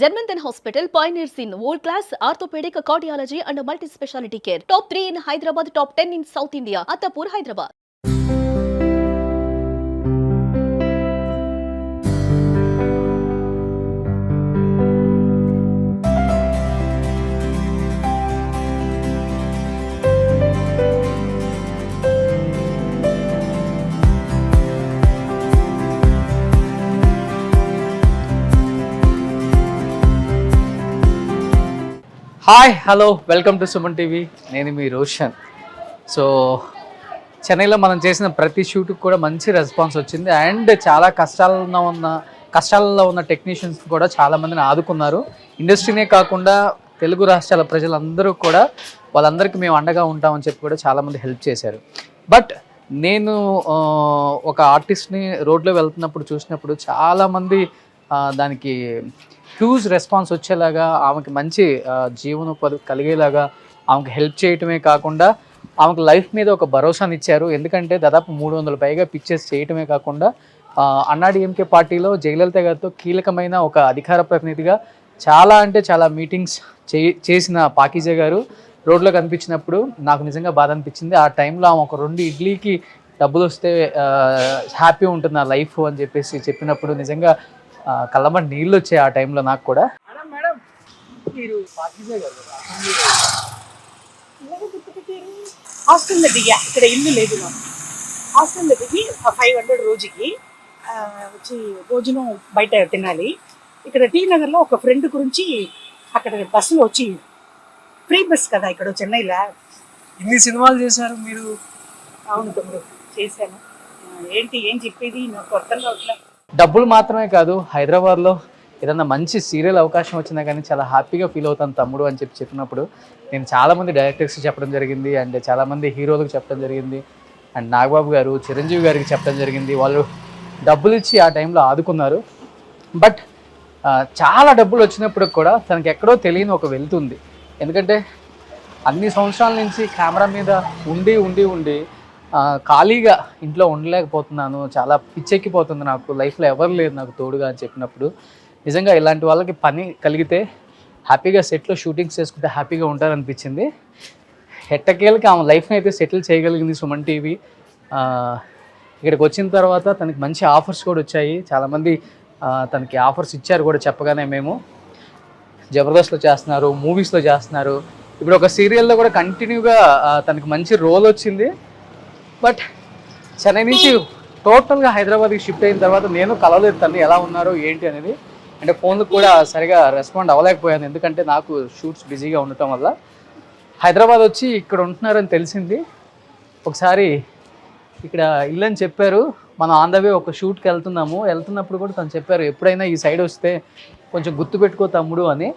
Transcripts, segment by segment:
Germanton Hospital pioneers in world-class orthopedic cardiology and multi-specialty care. Top 3 in Hyderabad, top 10 in South India. Attapur, Hyderabad. Hi hello welcome to Suman TV. నేను మీ Roshan. So చెన్నైలో మనం చేసిన ప్రతి షూట్కి కూడా మంచి response వచ్చింది and చాలా కష్టాలలో ఉన్న టెక్నీషియన్స్ కూడా చాలామందిని ఆదుకున్నారు. ఇండస్ట్రీనే కాకుండా తెలుగు రాష్ట్రాల ప్రజలందరూ కూడా వాళ్ళందరికీ మేము అండగా ఉంటామని చెప్పి కూడా చాలామంది హెల్ప్ చేశారు. బట్ నేను ఒక ఆర్టిస్ట్ని రోడ్లో వెళ్తున్నప్పుడు చూసినప్పుడు చాలామంది దానికి హ్యూజ్ రెస్పాన్స్ వచ్చేలాగా, ఆమెకి మంచి జీవనోపాధి కలిగేలాగా ఆమెకు హెల్ప్ చేయటమే కాకుండా ఆమెకు లైఫ్ మీద ఒక భరోసాని ఇచ్చారు. ఎందుకంటే దాదాపు 300 పైగా పిక్చర్స్ చేయటమే కాకుండా అన్నాడీఎంకే పార్టీలో జయలలిత గారితో కీలకమైన ఒక అధికార ప్రతినిధిగా చాలా మీటింగ్స్ చేసిన పాకీజా గారు రోడ్లో కనిపించినప్పుడు నాకు నిజంగా బాధ అనిపించింది. ఆ టైంలో ఆమె ఒక 2 ఇడ్లీకి డబ్బులు వస్తే హ్యాపీ ఉంటుంది నా లైఫ్ అని చెప్పినప్పుడు నిజంగా కళ్ళమని నీళ్ళు వచ్చాయి ఆ టైంలో నాకు కూడా. హాస్టల్లో దిగా, ఇక్కడ ఇల్లు లేదు నాకు. హాస్టల్లో దిగి 500 రోజుకి వచ్చి భోజనం బయట తినాలి. ఇక్కడ టీ నగర్లో ఒక ఫ్రెండ్ గురించి అక్కడ బస్సులో వచ్చి, ఫ్రీ బస్ కదా ఇక్కడ చెన్నైలో. ఇన్ని సినిమాలు చేశారు మీరు? అవును తమ్ముడు, చేశాను. ఏం చెప్పేది నాకు అర్థం కావట్లా. డబ్బులు మాత్రమే కాదు, హైదరాబాద్లో ఏదన్నా మంచి సీరియల్ అవకాశం వచ్చినా కానీ చాలా హ్యాపీగా ఫీల్ అవుతాను తమ్ముడు అని చెప్పినప్పుడు నేను చాలామంది డైరెక్టర్స్కి చెప్పడం జరిగింది అండ్ చాలామంది హీరోలకు చెప్పడం జరిగింది అండ్ నాగబాబు గారు, చిరంజీవి గారికి చెప్పడం జరిగింది. వాళ్ళు డబ్బులు ఇచ్చి ఆ టైంలో ఆదుకున్నారు. బట్ చాలా డబ్బులు వచ్చినప్పుడు కూడా తనకి ఎక్కడో తెలియని ఒక వెళ్తుంది. ఎందుకంటే అన్ని సంవత్సరాల నుంచి కెమెరా మీద ఉండి ఖాళీగా ఇంట్లో ఉండలేకపోతున్నాను, చాలా పిచ్చెక్కిపోతుంది నాకు, లైఫ్లో ఎవరు లేదు నాకు తోడుగా అని చెప్పినప్పుడు నిజంగా ఇలాంటి వాళ్ళకి పని కలిగితే హ్యాపీగా సెట్లో షూటింగ్స్ చేసుకుంటే హ్యాపీగా ఉంటారనిపించింది. ఎట్టకేళ్ళకి ఆమె లైఫ్ని అయితే సెటిల్ చేయగలిగింది సుమన్ టీవీ. ఇక్కడికి వచ్చిన తర్వాత తనకి మంచి ఆఫర్స్ కూడా వచ్చాయి. చాలామంది తనకి ఆఫర్స్ ఇచ్చారు కూడా చెప్పగానే. మేము జబర్దస్త్లో చేస్తున్నారు, మూవీస్లో చేస్తున్నారు, ఇప్పుడు ఒక సీరియల్లో కూడా కంటిన్యూగా తనకి మంచి రోల్ వచ్చింది. బట్ చెన్నై నుంచి టోటల్గా హైదరాబాద్కి షిఫ్ట్ అయిన తర్వాత నేను కలవలేదు తను ఎలా ఉన్నారో ఏంటి అనేది. అంటే ఫోన్లకు కూడా సరిగా రెస్పాండ్ అవ్వలేకపోయాను, ఎందుకంటే నాకు షూట్స్ బిజీగా ఉండటం వల్ల. హైదరాబాద్ వచ్చి ఇక్కడ ఉంటున్నారని తెలిసింది. ఒకసారి ఇక్కడ ఇల్లు అని చెప్పారు. మనం ఆన్ ద వే ఒక షూట్కి వెళ్తున్నప్పుడు కూడా తను చెప్పారు, ఎప్పుడైనా ఈ సైడ్ వస్తే కొంచెం గుర్తుపెట్టుకో తమ్ముడు అని.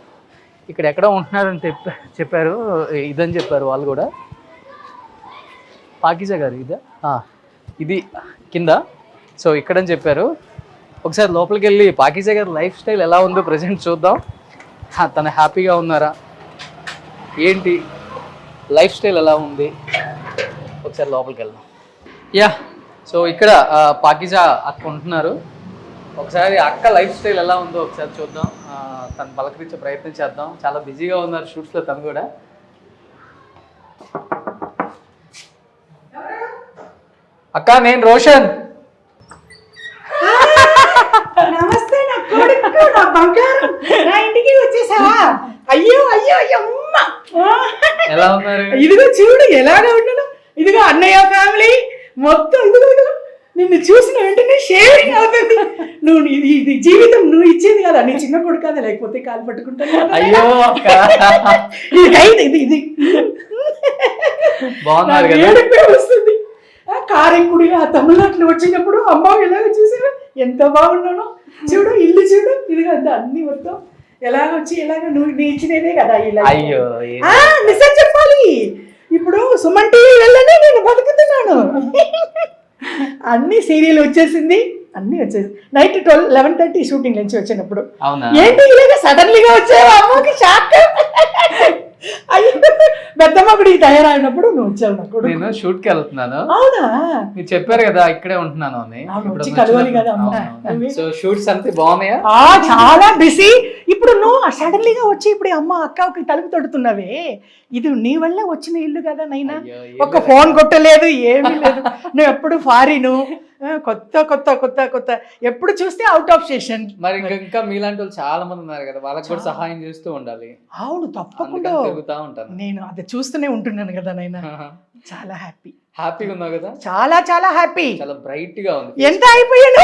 ఇక్కడ ఎక్కడో ఉంటున్నారని చెప్పారు, ఇదని చెప్పారు వాళ్ళు కూడా. పాకీజా గారు ఇది కింద, సో ఇక్కడని చెప్పారు. ఒకసారి లోపలికి వెళ్ళి పాకీజా గారి లైఫ్ స్టైల్ ఎలా ఉందో ప్రజెంట్ చూద్దాం. తను హ్యాపీగా ఉన్నారా ఏంటి, లైఫ్ స్టైల్ ఎలా ఉంది, ఒకసారి లోపలికి వెళ్దాం. సో ఇక్కడ పాకీజా అక్క ఉంటున్నారు. ఒకసారి అక్క లైఫ్ స్టైల్ ఎలా ఉందో ఒకసారి చూద్దాం. తను పలకరించే ప్రయత్నం చేద్దాం. చాలా బిజీగా ఉన్నారు షూట్స్లో తను కూడా. అక్క, నేను రోషన్. నమస్తే నా కొడుకు, నా బంగారం, నా ఇంటికి వచ్చేసావా? అయ్యో అమ్మ, ఎలా ఉన్నారు? ఇదిగో చూడు ఎలాగా ఉన్నాను. ఇదిగో అన్నయ్య ఫ్యామిలీ మొత్తం ఇదిగో నిన్ను చూసిన వెంటనే షేరింగ్ అవుతుంది. నువ్వు ఇది జీవితం నువ్వు ఇచ్చేది కదా, నీ చిన్న కొడుకు కదా, లేకపోతే కాలు పట్టుకుంటాను. అయ్యో ఇది బాగున్నారు కదా. వస్తుంది కారెక్కుడిగా తమిళనాడులో వచ్చినప్పుడు అమ్మ ఎలాగ చూసారు, ఎంత బాగున్నానో చూడు. ఇల్లు చూడు, ఇది కదా అన్ని మొత్తం ఎలాగ వచ్చి ఎలాగ నువ్వు నీ ఇచ్చినదే కదా. ఇలా నిజం చెప్పాలి, ఇప్పుడు సుమన్ టీవీ వెళ్ళనే నేను బతుకుతున్నాను. అన్ని సీరియల్ వచ్చేసింది, అన్ని వచ్చేసి నైట్ 11:30 షూటింగ్ నుంచి వచ్చినప్పుడు ఏంటి ఇలాగ సడన్లీగా వచ్చావా? అమ్మకి షాక్. అయ్యో పెద్దమ్మ గుడికి తయారైనప్పుడు నువ్వు వచ్చావు నా కొడుకు. నేను షూట్ కి వెళ్తున్నాను. అవునా? మీరు చెప్పారు కదా ఇక్కడే ఉంటున్నాను అని. అవును, వచ్చి కలవాలి కదా అమ్మ. సో షూట్స్ అంతే బాగున్నాయా? చాలా బిజీ. ఇప్పుడు నువ్వు సడన్లీగా వచ్చి ఇప్పుడు అమ్మ అక్కకి తలుపు తడుతున్నావే, ఇది నీ వల్లే వచ్చిన ఇల్లు కదా నైనా. ఒక ఫోన్ కొట్టలేదు, ఏమీ లేదు. నువ్వు ఎప్పుడు ఫారిను, కొత్త కొత్త కొత్త కొత్త, ఎప్పుడు చూస్తే అవుట్ ఆఫ్ స్టేషన్. మరి ఇంకా మీలాంటి వాళ్ళు చాలా మంది ఉన్నారు కదా, వాళ్ళకి కూడా సహాయం చేస్తూ ఉండాలి. అవును, తప్పకుండా తిరుగుతా ఉంటాను. నేను అది చూస్తూనే ఉంటున్నాను కదా నైనా. చాలా హ్యాపీగా ఉన్నావు కదా? చాలా చాలా హ్యాపీ. చాలా బ్రైట్ గా ఉంది. ఎంత అయిపోయాను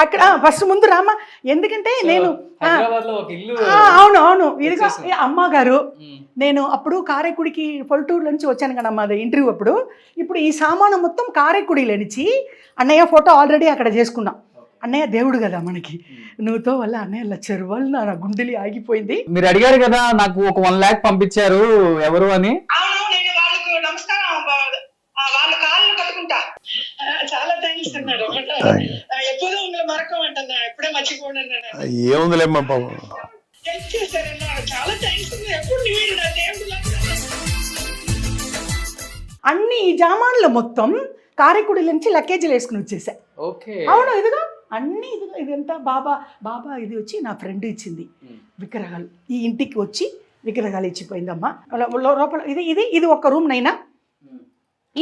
అక్కడ ఫస్ట్ ముందు రామా, ఎందుకంటే నేను హైదరాబాద్ లో ఒక ఇల్లు. అవును అవును, ఇదిగో అమ్మగారు. నేను అప్పుడు కారైకుడికి పల్లెటూరు నుంచి వచ్చాను కదా అమ్మది ఇంటర్వ్యూ అప్పుడు. ఇప్పుడు ఈ సామాను మొత్తం కారైకుడిలో నుంచి అన్నయ్య ఫోటో ఆల్రెడీ అక్కడ చేసుకున్నాం. అన్నయ్య దేవుడు కదా మనకి, నువ్వుతో వల్ల అన్నయ్య లచ్చారు వాళ్ళు నా గుండెలి ఆగిపోయింది. మీరు అడిగారు కదా నాకు ఒక 1 lakh పంపించారు ఎవరు అని. వాళ్ళ కాళ్ళు కట్టుకుంటా. చాలా థ్యాంక్స్ అన్నాడు. ఎప్పుడూ ఉங்களை మరకం అంటున్నా, ఎప్పుడే మర్చిపోండి. ఏముందిలేమ్మా పాపం. హెల్ప్ చేశారన్నా, చాలా థ్యాంక్స్. ఎప్పుడు మీరు నా దేవుడు. అన్ని జామాన్లు మొత్తం కారైకుడి నుంచి లగేజీలు వేసుకుని వచ్చేసా. అవును, ఇదిగో అన్ని ఇదిగో, ఇదంతా బాబా ఇది వచ్చి నా ఫ్రెండ్ ఇచ్చింది విగ్రహాలు. ఈ ఇంటికి వచ్చి విగ్రహాలు ఇచ్చిపోయిందమ్మా. లోపల ఇది ఒక రూమ్ నైనా.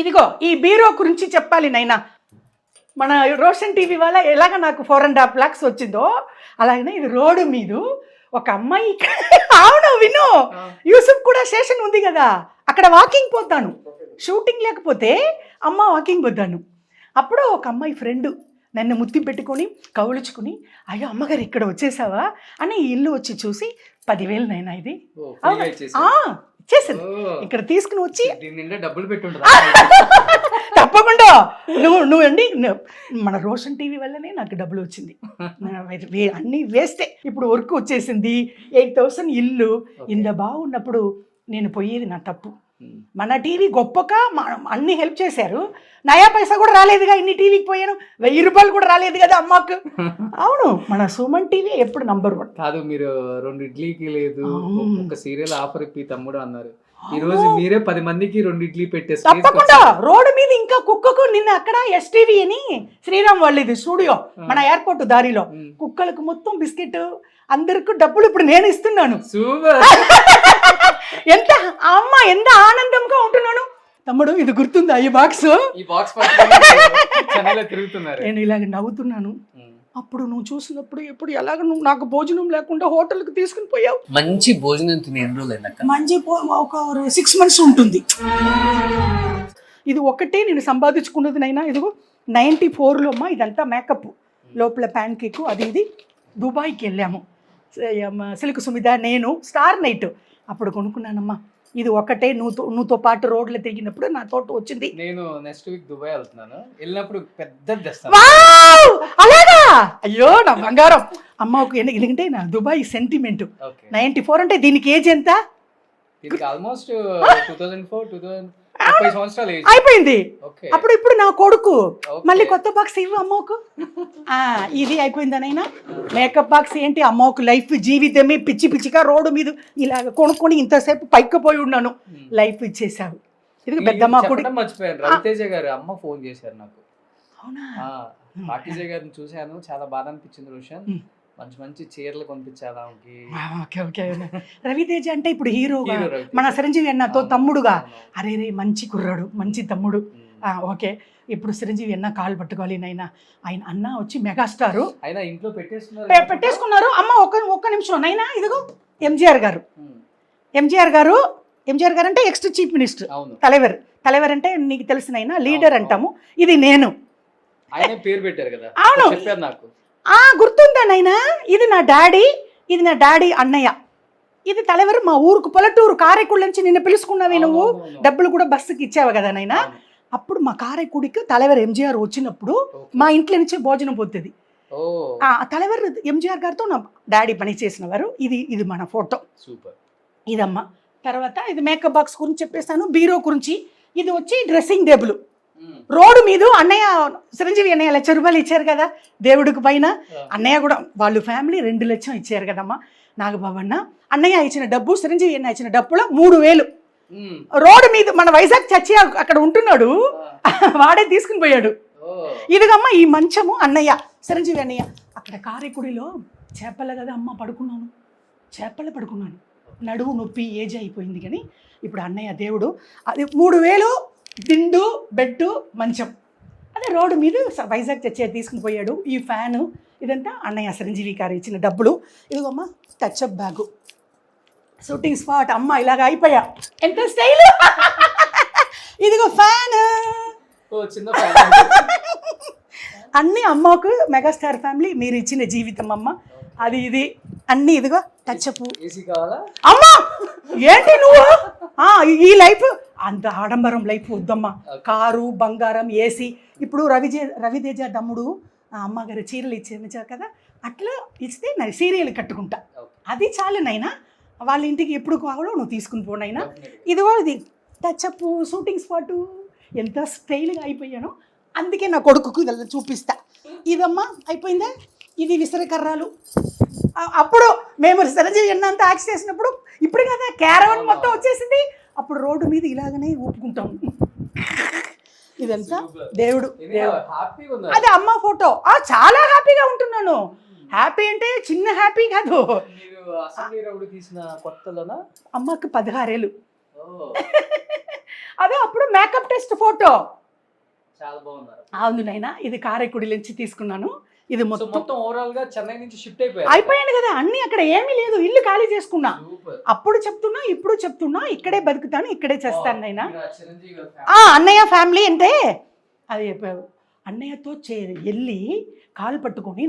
ఇదిగో ఈ బీరో గురించి చెప్పాలి నైనా. మన రోషన్ టీవీ వల్ల ఎలాగ నాకు 4.5 lakhs వచ్చిందో అలాగనే ఇది రోడ్డు మీద ఒక అమ్మాయి. అవును విను, యూసుఫ్ కూడా స్టేషన్ ఉంది కదా, అక్కడ వాకింగ్ పోతాను. షూటింగ్ లేకపోతే అమ్మ వాకింగ్ పోతాను. అప్పుడు ఒక అమ్మాయి ఫ్రెండ్ నన్ను ముద్దు పెట్టుకొని కౌలుచుకుని, అయ్యో అమ్మగారు ఇక్కడ వచ్చేసావా అని ఇల్లు వచ్చి చూసి 10,000 నైనా ఇది ఇచ్చేసాను. ఇక్కడ తీసుకుని వచ్చి డబ్బులు పెట్టి తప్పకుండా నువ్వు అండి, మన రోషన్ టీవీ వల్లనే నాకు డబ్బులు వచ్చింది. అన్ని వేస్తే ఇప్పుడు వర్క్ వచ్చేసింది. 8,000 ఇల్లు ఇంత బాగున్నప్పుడు నేను పోయేది నా తప్పు. మన టీవీ గొప్పగా అన్ని హెల్ప్ చేశారు. నయా పైసా కూడా రాలేదుగా, ఇన్ని టీవీకి పోయాను. 1000 రూపాయలు కూడా రాలేదు కదా అమ్మకు. అవును, మన సుమన్ టీవీ ఎప్పుడు నంబర్ 1 కాదు. మీరు 2 ఇడ్లీకి లేదు ఒక సీరియల్ ఆఫర్ ఇప్పి తమ్ముడు అన్నారు. ఈ రోజు మీరే 10 మందికి 2 ఇడ్లీ పెట్టేసి తప్పకుండా రోడ్డు మీద ఇంకా కుక్కకు నిన్న అక్కడ ఎస్టీవీ అని శ్రీరామ్ వాళ్ళది స్టూడియో మన ఎయిర్పోర్ట్ దారిలో కుక్కలకు మొత్తం బిస్కెట్ అందరికి డబ్బులు ఇప్పుడు నేను ఇస్తున్నాను. ఎంత అమ్మ ఎంత ఆనందంగా ఉంటున్నాను. తమ్ముడు ఇది గుర్తుందా ఈ బాక్స్? నేను ఇలాగ నవ్వుతున్నాను. అప్పుడు నువ్వు చూసినప్పుడు ఎప్పుడు ఎలాగ నువ్వు నాకు భోజనం లేకుండా హోటల్కి తీసుకుని పోయావు. మంచి భోజనం తిని ఎన్ని రోజులు? మంచి ఒక 6 months ఉంటుంది. ఇది ఒకటే నేను సంపాదించుకున్నది నైనా. ఇదిగో 94లో అమ్మా ఇదంతా మేకప్, లోపల ప్యాన్ కేక్ అది ఇది. దుబాయ్కి వెళ్ళాము సిల్క్ సుమిత నేను స్టార్ నైట్ అప్పుడు కొనుక్కున్నానమ్మా. ఇది ఒకటే నువ్వుతో పాటు రోడ్లు తిరిగినప్పుడు నా తోట వచ్చింది. నేను నెక్స్ట్ వీక్ దుబాయ్ వెళ్తున్నాను, వెళ్ళినప్పుడు పెద్దది తెస్తాను. అలాగా? అయ్యో నా బంగారం అమ్మ. ఎందుకంటే నా దుబాయ్ సెంటిమెంట్. 94 అంటే దీనికి ఏజ్ ఎంత? ఆల్మోస్ట్ 2004 అయిపోయింది. అప్పుడు ఇప్పుడు నా కొడుకు మళ్ళీ కొత్త బాక్స్ ఇవ్వు అమ్మకు. ఇది అయిపోయిందనైనా. మేకప్ బాక్స్ ఏంటి అమ్మకు లైఫ్ జీవితమే పిచ్చి పిచ్చిగా రోడ్డు మీద ఇలాగ కొనుక్కొని ఇంతసేపు పైకపోయి ఉన్నాను. లైఫ్ ఇచ్చేసావు. ఇది పెద్దమ్మ కొడుకు. మర్చిపోయాను, రవితేజ గారు అమ్మ ఫోన్ చేశారు నాకు. అవునా? పార్టీజ గారిని చూశాను, చాలా బాధ అనిపించింది. రోషన్ మంచి మంచి చీరలు కొనిపించాలా? రవితేజ అంటే ఇప్పుడు హీరోగా మన చిరంజీవి అన్నతో తమ్ముడుగా. అరే రే మంచి కుర్రాడు, మంచి తమ్ముడు. ఓకే, ఇప్పుడు చిరంజీవి అన్న కాళ్ళు పట్టుకోవాలి నైనా. ఆయన అన్న వచ్చి మెగాస్టారు. ఇంట్లో పెట్టేసుకున్నారు. అమ్మ ఒక్క నిమిషం నైనా. ఇదిగో ఎంజీఆర్ గారు. ఎంజీఆర్ గారు అంటే ఎక్స్ చీఫ్ మినిస్టర్. తలైవర్ అంటే నీకు తెలిసినైనా లీడర్ అంటాము. ఇది నేను. ఆయన పేరు పెట్టారు కదా. అవును, చెప్పారు నాకు. గుర్తుందా నైనా? ఇది నా డాడీ అన్నయ్య. ఇది తలెవరు మా ఊరుకు పల్లెటూరు కారైకుడి నుంచి నిన్ను పిలుచుకున్నావి నువ్వు. డబ్బులు కూడా బస్సుకి ఇచ్చావు కదా నైనా. అప్పుడు మా కారైకుడికి తలెవరు ఎంజీఆర్ వచ్చినప్పుడు మా ఇంట్లో నుంచి భోజనం పోతుంది. తలెవరు ఎంజీఆర్ గారితో నా డాడీ పని చేసిన వారు. ఇది మన ఫోటో. ఇదమ్మా. తర్వాత ఇది మేకప్ బాక్స్ గురించి చెప్పేస్తాను. బీరో గురించి. ఇది వచ్చి డ్రెస్సింగ్ టేబుల్. రోడ్డు మీద అన్నయ్య చిరంజీవి అన్నయ్య ₹1,00,000 ఇచ్చారు కదా దేవుడికి పైన. అన్నయ్య కూడా వాళ్ళు ఫ్యామిలీ 2 లక్షలు ఇచ్చారు కదమ్మా నాగబాబు అన్న. అన్నయ్య ఇచ్చిన డబ్బు, చిరంజీవి అన్నయ్య ఇచ్చిన డబ్బులో 3,000 రోడ్డు మీద మన వైజాగ్ చచ్చి అక్కడ ఉంటున్నాడు, వాడే తీసుకుని పోయాడు. ఇదిగమ్మ ఈ మంచము అన్నయ్య చిరంజీవి అన్నయ్య. అక్కడ కారైకుడిలో చేపల కదా అమ్మ పడుకున్నాను, చేపలే పడుకున్నాను, నడువు నొప్పి ఏజ్ అయిపోయింది. కానీ ఇప్పుడు అన్నయ్య దేవుడు అది 3,000 దిండు, బెడ్, మంచం. అదే రోడ్డు మీద వైజాగ్ చచ్చే తీసుకుని పోయాడు. ఈ ఫ్యాను ఇదంతా అన్నయ్య చిరంజీవి గారు ఇచ్చిన డబ్బులు. ఇదిగోమ్మ టచ్అప్ బ్యాగు, షూటింగ్ స్పాట్. అమ్మ ఇలాగ అయిపోయా, ఎంత స్టైల్. ఇదిగో ఫ్యాన్, అన్నీ అమ్మకు మెగాస్టార్ ఫ్యామిలీ మీరు ఇచ్చిన జీవితం అమ్మ. అది ఇది అన్నీ ఇదిగో టచ్అప్. అమ్మా ఏంటి నువ్వు ఈ లైఫ్ అంత ఆడంబరం లైఫ్ వద్దమ్మా. కారు, బంగారం, ఏసీ. ఇప్పుడు రవితేజ తమ్ముడు అమ్మగారు చీరలు ఇచ్చారు కదా, అట్లా ఇస్తే నేను సీరియల్ కట్టుకుంటా. అది చాలు నైనా, వాళ్ళ ఇంటికి ఎప్పుడు కావాలో నువ్వు తీసుకుని పోనైనా. ఇదిగో ఇది టచ్అప్, షూటింగ్ స్పాటు. ఎంత స్టైల్గా అయిపోయాను. అందుకే నా కొడుకుకు ఇలా చూపిస్తా. ఇదమ్మా అయిపోయిందా, ఇది విసరకర్రాలు. అప్పుడు మేము చిరంజీవి ఎన్నంత యాక్ట్ చేసినప్పుడు, ఇప్పుడు కదా క్యారవన్ మొత్తం వచ్చేసింది, అప్పుడు రోడ్డు మీద ఇలాగనే ఊపుకుంటాం. ఇదంతా దేవుడు. అదే అమ్మ ఫోటో. చాలా హ్యాపీగా ఉంటున్నాను. హ్యాపీ అంటే చిన్న హ్యాపీ కాదు. అమ్మకి 16 ఏళ్ళు. అదే అప్పుడు మేకప్ టెస్ట్ ఫోటో. అవును నైనా, ఇది కారైకుడి నుంచి తీసుకున్నాను. ఇది మొత్తం ఓవరాల్ గా చెన్నై నుంచి షిఫ్ట్ అయిపోయాను కదా, అన్ని అక్కడ ఏమీ లేదు, ఇల్లు ఖాళీ చేసుకున్నా. అప్పుడు చెప్తున్నా, ఇప్పుడు చెప్తున్నా, ఇక్కడే బతుకుతాను, ఇక్కడే చేస్తాను నైనా. అన్నయ్య ఫ్యామిలీ అంటే అది అన్నయ్యతో వెళ్ళి కాలు పట్టుకొని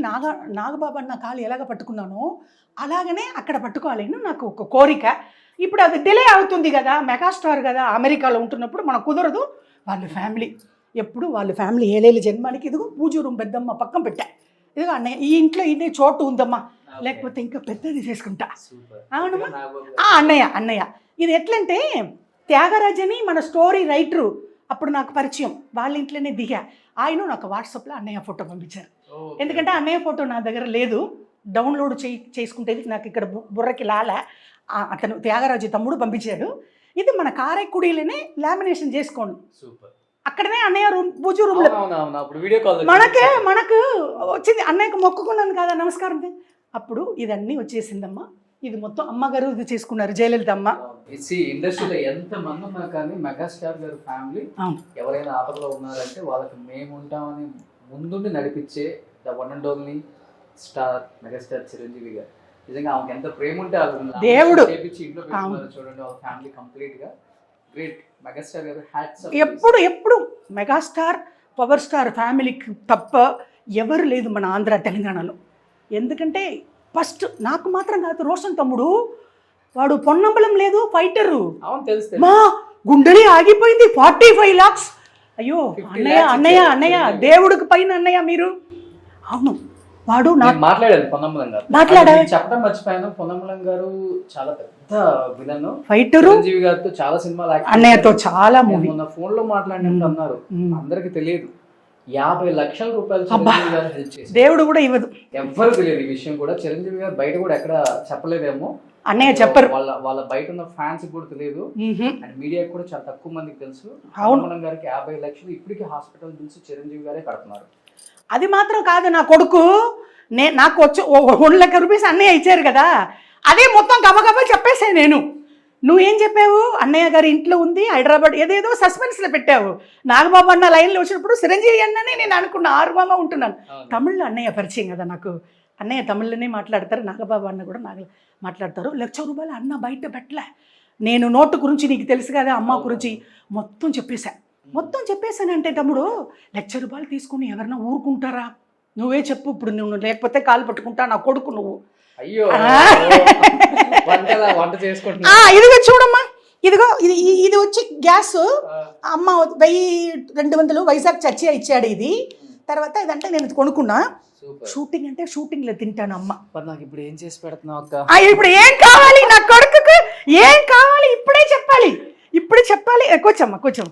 నాగబాబు అన్న కాలు ఎలాగ పట్టుకున్నానో అలాగనే అక్కడ పట్టుకోవాలని నాకు ఒక కోరిక. ఇప్పుడు అది డిలే అవుతుంది కదా, మెగాస్టార్ కదా, అమెరికాలో ఉంటున్నప్పుడు మనకు కుదరదు. వాళ్ళ ఫ్యామిలీ ఎప్పుడు వాళ్ళ ఫ్యామిలీ ఏలేళ్ళ జన్మానికి ఇదిగో పూజ రూమ్ పెద్దమ్మ పక్కన పెట్టా. ఇదిగో అన్నయ్య ఈ ఇంట్లో ఇదే చోటు ఉందమ్మా, లేకపోతే ఇంకా పెద్దది చేసుకుంటా. అవునమ్మా. అన్నయ్య ఇది ఎట్లంటే త్యాగరాజని మన స్టోరీ రైటరు అప్పుడు నాకు పరిచయం, వాళ్ళ ఇంట్లోనే దిగా. ఆయన నాకు వాట్సాప్లో అన్నయ్య ఫోటో పంపించారు. ఎందుకంటే అన్నయ్య ఫోటో నా దగ్గర లేదు, డౌన్లోడ్ చేసుకుంటేది నాకు ఇక్కడ బుర్రకి లాలా. అతను త్యాగరాజు తమ్ముడు పంపించాడు. ఇది మన కారైకుడిలోనే లామినేషన్ చేసుకోండి, అక్కడనే అన్నయ్య రూమ్, పూజ రూమ్ లో మనకు వచ్చింది. అన్నయ్యకు మొక్కుకున్నాను కదా నమస్కారం, అప్పుడు ఇదన్నీ వచ్చేసిందమ్మా. ఇది మొత్తం అమ్మగారు ఇది చేసుకున్నారు, జయలలిత అమ్మ. ఇండస్ట్రీలో ఎంత మంది ఉన్నా కానీ మెగాస్టార్ గారి ఫ్యామిలీ ఎవరైనా ఆపదలో ఉన్నారంటే వాళ్ళకి మేము ఉంటామని ముందుండి నడిపించే the one and only star megastar Chiranjeevi గారు. నిజంగా ఆమెకి ఎంత ప్రేమ ఉంటే దేవుడు ఇంట్లో చూడండి, వాళ్ళ ఫ్యామిలీ కంప్లీట్ గా గ్రేట్. మెగాస్టార్ గారు ఎప్పుడు మెగాస్టార్ పవర్ స్టార్ ఫ్యామిలీకి తప్ప ఎవరు లేదు మన ఆంధ్ర తెలంగాణలో. ఎందుకంటే ఫస్ట్ నాకు మాత్రం కాదు, రోషన్ తమ్ముడు వాడు పొన్నంబలం లేదు, ఫైటరు. మా గుండెలి ఆగిపోయింది. 45 lakhs. అయ్యో అన్నయ్య దేవుడికి పైన అన్నయ్య మీరు. అవును వాడు మాట్లాడారు పొన్నమ్మలం గారు, మాట్లాడారు చెప్పడం మర్చిపోయాను. పొన్నమ్మలం గారు చాలా పెద్ద విలన్, ఫైటర్. చిరంజీవి గారితో చాలా సినిమాలు, అన్నయ్యతో చాలా మూవీ. మొన్న ఫోన్ లో మాట్లాడినట్టు అన్నారు, అందరికి తెలియదు. 50 లక్షల రూపాయలు చిరంజీవి గారు హెల్ప్ చేశారు. దేవుడు కూడా ఇవ్వదు, ఎవ్వరు తెలియదు ఈ విషయం కూడా. చిరంజీవి గారు బయట కూడా ఎక్కడ చెప్పలేదేమో, అన్నయ్య చెప్పరు. వాళ్ళ బయట ఉన్న ఫ్యాన్స్ కూడా తెలియదు, అండ్ మీడియా కూడా చాలా తక్కువ మందికి తెలుసు. పొన్నమ్మలం గారికి 50 లక్షలు ఇప్పటికీ హాస్పిటల్ బిల్స్ చిరంజీవి గారే కడుతున్నారు. అది మాత్రం కాదు, నా కొడుకు నాకు వచ్చి 1 లక్ష రూపాయలు అన్నయ్య ఇచ్చారు కదా, అదే మొత్తం గబగబా చెప్పేసాను నేను. నువ్వేం చెప్పావు, అన్నయ్య గారి ఇంట్లో ఉంది హైదరాబాద్, ఏదేదో సస్పెన్స్లో పెట్టావు. నాగబాబు అన్న లైన్లో వచ్చినప్పుడు చిరంజీవి అన్ననే నేను అనుకున్న, ఆర్వంగా ఉంటున్నాను. తమిళ్లో అన్నయ్య పరిచయం కదా నాకు, అన్నయ్య తమిళ్లోనే మాట్లాడతారు, నాగబాబు అన్న కూడా మాట్లాడతారు. ₹1,00,000 అన్న బయట పెట్టలే. నేను నోటు గురించి నీకు తెలుసు కదా, అమ్మ గురించి మొత్తం చెప్పేశానంటే తమ్ముడు ₹1,00,000 తీసుకుని ఎవరన్నా ఊరుకుంటారా? నువ్వే చెప్పు. ఇప్పుడు నువ్వు లేకపోతే కాలు పట్టుకుంటా నా కొడుకు నువ్వు. అయ్యో ఇదిగో చూడమ్మా, ఇదిగో ఇది వచ్చి గ్యాస్ అమ్మ 1200 వైజాగ్ చర్చి ఇచ్చాడు. ఇది తర్వాత ఇదంటే నేను కొనుక్కున్నా. షూటింగ్ అంటే షూటింగ్ లో తింటాను అమ్మ. నాకు ఇప్పుడు ఏం చేసి పెడుతున్నావు అక్క? ఇప్పుడు ఏం కావాలి నా కొడుకుకు, ఏం కావాలి ఇప్పుడే చెప్పాలి. కూర్చోమ్మా కూర్చోం.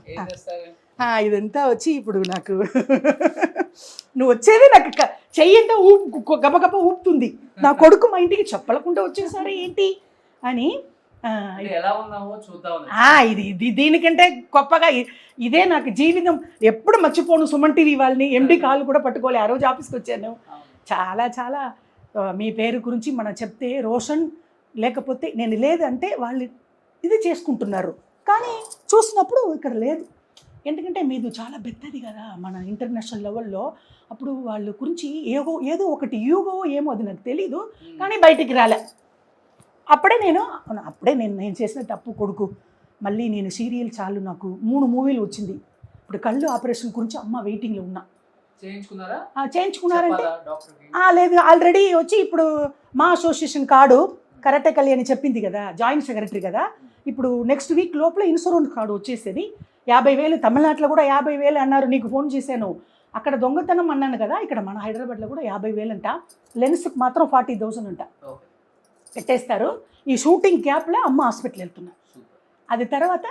ఇదంతా వచ్చి ఇప్పుడు నాకు నువ్వు వచ్చేది నాకు చెయ్యంతా గబగబ ఊపుతుంది. నా కొడుకు మా ఇంటికి చెప్పలకుండా వచ్చేసారు ఏంటి అని. ఎలా ఉన్నావో చూద్దాం. ఇది దీనికంటే గొప్పగా ఇదే నాకు జీవితం. ఎప్పుడు మర్చిపోను సుమన్ టీవీ వాళ్ళని. ఎండి కాళ్ళు కూడా పట్టుకోలే. ఆ రోజు ఆఫీస్కి వచ్చాను. చాలా చాలా మీ పేరు గురించి మనం చెప్తే రోషన్ లేకపోతే నేను లేదంటే వాళ్ళు ఇది చేసుకుంటున్నారు. కానీ చూసినప్పుడు ఇక్కడ లేదు. ఎందుకంటే మీది చాలా పెద్దది కదా మన ఇంటర్నేషనల్ లెవెల్లో. అప్పుడు వాళ్ళ గురించి ఏదో ఒకటి యూగో ఏమో అది నాకు తెలీదు, కానీ బయటికి రాలే. అప్పుడే నేను చేసిన తప్పు కొడుకు. మళ్ళీ నేను సీరియల్ చాలు, నాకు 3 మూవీలు వచ్చింది. ఇప్పుడు కళ్ళు ఆపరేషన్ గురించి అమ్మ వెయిటింగ్లో ఉన్నా. చేయించుకున్నారంటే లేదు, ఆల్రెడీ వచ్చి ఇప్పుడు మా అసోసియేషన్ కార్డు కరాటే కళ్యాణి చెప్పింది కదా, జాయింట్ సెక్రటరీ కదా. ఇప్పుడు నెక్స్ట్ వీక్ లోపల ఇన్సూరెన్స్ కార్డు వచ్చేసేది. 50,000 తమిళనాడులో కూడా 50,000 అన్నారు. నీకు ఫోన్ చేశాను. అక్కడ దొంగతనం అన్నాను కదా, ఇక్కడ మన హైదరాబాద్లో కూడా 50,000 అంట. లెన్స్కి మాత్రం 40,000 అంట పెట్టేస్తారు. ఈ షూటింగ్ గ్యాప్లో అమ్మ హాస్పిటల్ వెళ్తున్నా. అది తర్వాత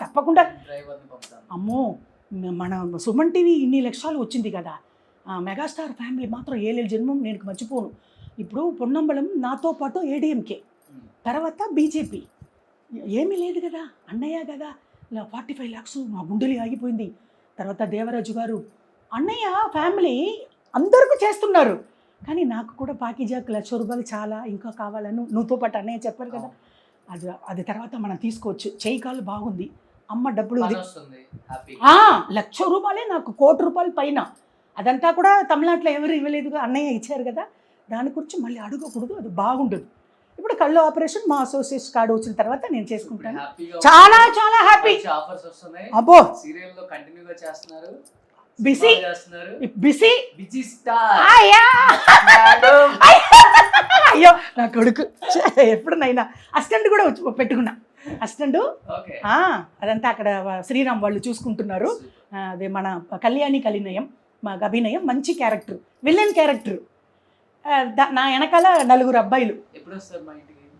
తప్పకుండా. అమ్మో మన సుమన్ టీవీ ఇన్ని లక్షలు వచ్చింది కదా. మెగాస్టార్ ఫ్యామిలీ మాత్రం ఏలేళ్ళ జన్మం నేను మర్చిపోను. ఇప్పుడు పొన్నంబళం నాతో పాటు ఏడీఎంకే, తర్వాత బీజేపీ. ఏమీ లేదు కదా, అన్నయ్య కదా. ఇలా 45 lakhs మా గుండెలు ఆగిపోయింది. తర్వాత దేవరాజు గారు, అన్నయ్య ఫ్యామిలీ అందరికీ చేస్తున్నారు. కానీ నాకు కూడా పాకిజాకి ₹1,00,000 చాలా ఇంకా కావాలని నువ్వుతో పాటు అన్నయ్య చెప్పారు కదా. అది తర్వాత మనం తీసుకోవచ్చు. చేయి కాలు బాగుంది. అమ్మ డబ్బులు ₹1,00,000 నాకు ₹1,00,00,000 పైన. అదంతా కూడా తమిళనాడులో ఎవరు ఇవ్వలేదుగా, అన్నయ్య ఇచ్చారు కదా. దాని గురించి మళ్ళీ అడగకూడదు, అది బాగుండదు. ఇప్పుడు కళ్ళు ఆపరేషన్ మా అసోసియేషన్ కార్డు వచ్చిన తర్వాత నేను చేసుకుంటాను. చాలా చాలా హ్యాపీ. అబ్బో బిజీ అయ్యో నా కొడుకు ఎప్పుడునైనా అసిస్టెంట్ కూడా పెట్టుకున్నా. అసిస్టెంట్ అదంతా అక్కడ శ్రీరామ్ వాళ్ళు చూసుకుంటున్నారు. అదే మన కళ్యాణి కలినయం మా అభినయం మంచి క్యారెక్టర్, విలన్ క్యారెక్టర్. నా వెనకాల 4 అబ్బాయిలు.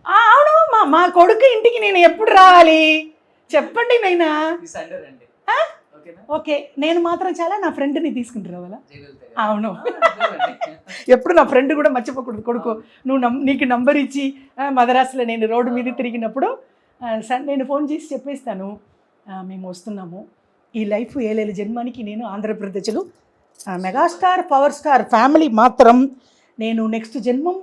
అవును మా కొడుకు ఇంటికి నేను ఎప్పుడు రావాలి చెప్పండి నైనా. ఓకే, నేను మాత్రం చాలా నా ఫ్రెండ్ని తీసుకుంటూ రావాలా? అవును, ఎప్పుడు నా ఫ్రెండ్ కూడా మర్చిపోకూడదు. కొడుకు నీకు నంబర్ ఇచ్చి మద్రాసులో నేను రోడ్డు మీద తిరిగినప్పుడు నేను ఫోన్ చేసి చెప్పేస్తాను, మేము వస్తున్నాము. ఈ లైఫ్ ఏలేళ్ళ జన్మానికి నేను ఆంధ్రప్రదేశ్లో మెగాస్టార్ పవర్ స్టార్ ఫ్యామిలీ మాత్రం నేను నెక్స్ట్ జన్మం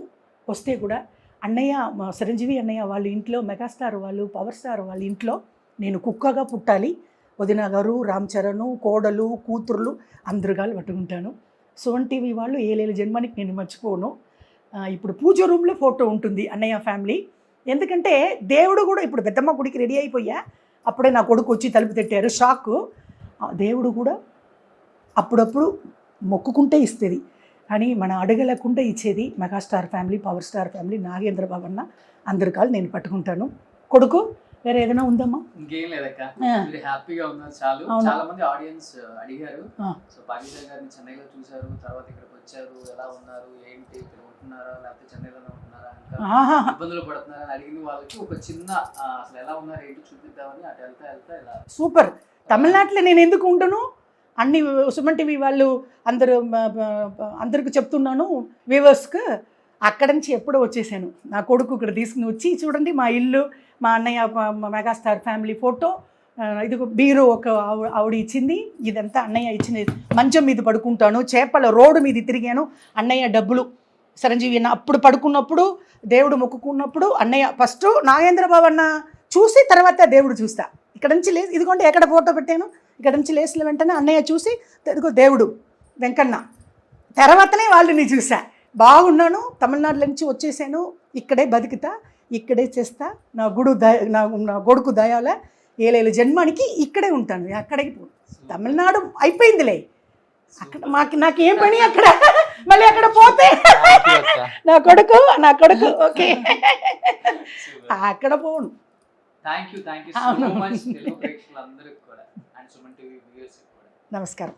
వస్తే కూడా అన్నయ్య చిరంజీవి అన్నయ్య వాళ్ళ ఇంట్లో, మెగాస్టార్ వాళ్ళు పవర్ స్టార్ వాళ్ళ ఇంట్లో నేను కుక్కగా పుట్టాలి. వదిన గారు, రామ్ చరణ్, కోడలు, కూతుర్లు అందరుగాలు పట్టుకుంటాను. సుమన్ టీవీ వాళ్ళు ఏలేళ్ళ జన్మానికి నేను మర్చిపోను. ఇప్పుడు పూజ రూమ్లో ఫోటో ఉంటుంది అన్నయ్య ఫ్యామిలీ. ఎందుకంటే దేవుడు కూడా ఇప్పుడు పెద్దమ్మ గుడికి రెడీ అయిపోయా, అప్పుడే నా కొడుకు వచ్చి తలుపు తట్టారు. షాక్. దేవుడు కూడా అప్పుడప్పుడు మొక్కుకుంటే ఇస్తుంది, కానీ మన అడగలేకుండా ఇచ్చేది megastar family, power star family. Nagendra Babu అన్న అందరి కాళ్ళు నేను పట్టుకుంటాను. కొడుకు వేరే ఏదైనా ఉందమ్మా? ఇంకేం లేదక్క, హ్యాపీగా ఉన్నారు చాలు. చాలా మంది ఆడియన్స్ అడిగారు, సో పాకిజా గారిని చెన్నైలో చూసారు, తర్వాత ఇక్కడికి వచ్చారు, ఎలా ఉన్నారు ఏంటి, ఇక్కడ ఉంటున్నారా లేకపోతే చెన్నైలోనే ఉంటున్నారా, ఇంకా ఇబ్బందులు పడుతున్నారా అని అడిగిన వాళ్ళకి ఒక చిన్న అసలు ఎలా ఉన్నారు ఏంటి చూపిద్దామని అటు వెళ్తా ఇలా. సూపర్. తమిళనాడులో నేను ఎందుకు ఉంటాను, అన్ని సుమన్ టీవీ వాళ్ళు అందరికి చెప్తున్నాను వ్యూవర్స్కి. అక్కడి నుంచి ఎప్పుడో వచ్చేసాను. నా కొడుకు ఇక్కడ తీసుకుని వచ్చి చూడండి మా ఇల్లు, మా అన్నయ్య మెగాస్టార్ ఫ్యామిలీ ఫోటో, ఇది బీరో ఒక ఆవిడ ఇచ్చింది, ఇదంతా అన్నయ్య ఇచ్చింది. మంచం మీద పడుకుంటాను, చేపల రోడ్డు మీద తిరిగాను. అన్నయ్య డబ్బులు చిరంజీవి అన్న అప్పుడు పడుకున్నప్పుడు, దేవుడు మొక్కుకున్నప్పుడు అన్నయ్య ఫస్ట్ నాగేంద్ర బాబు అన్న చూసి తర్వాత దేవుడు చూస్తా. ఇక్కడ నుంచి లేచి ఇదిగోండి ఎక్కడ ఫోటో పెట్టాను, ఇక్కడ నుంచి లేచిన వెంటనే అన్నయ్య చూసి ఇదిగో దేవుడు వెంకన్న, తర్వాతనే వాళ్ళని చూసా. బాగున్నాను, తమిళనాడు నుంచి వచ్చేసాను, ఇక్కడే బతుకుతా, ఇక్కడే చేస్తా. నా కొడుకు దయాల ఏలేళ్ళ జన్మానికి ఇక్కడే ఉంటాను, అక్కడికి పో. తమిళనాడు అయిపోయిందిలే, అక్కడ నాకేం పని అక్కడ, మళ్ళీ అక్కడ పోతే నా కొడుకు ఓకే అక్కడ పోను. Thank you so much. నమస్కారం.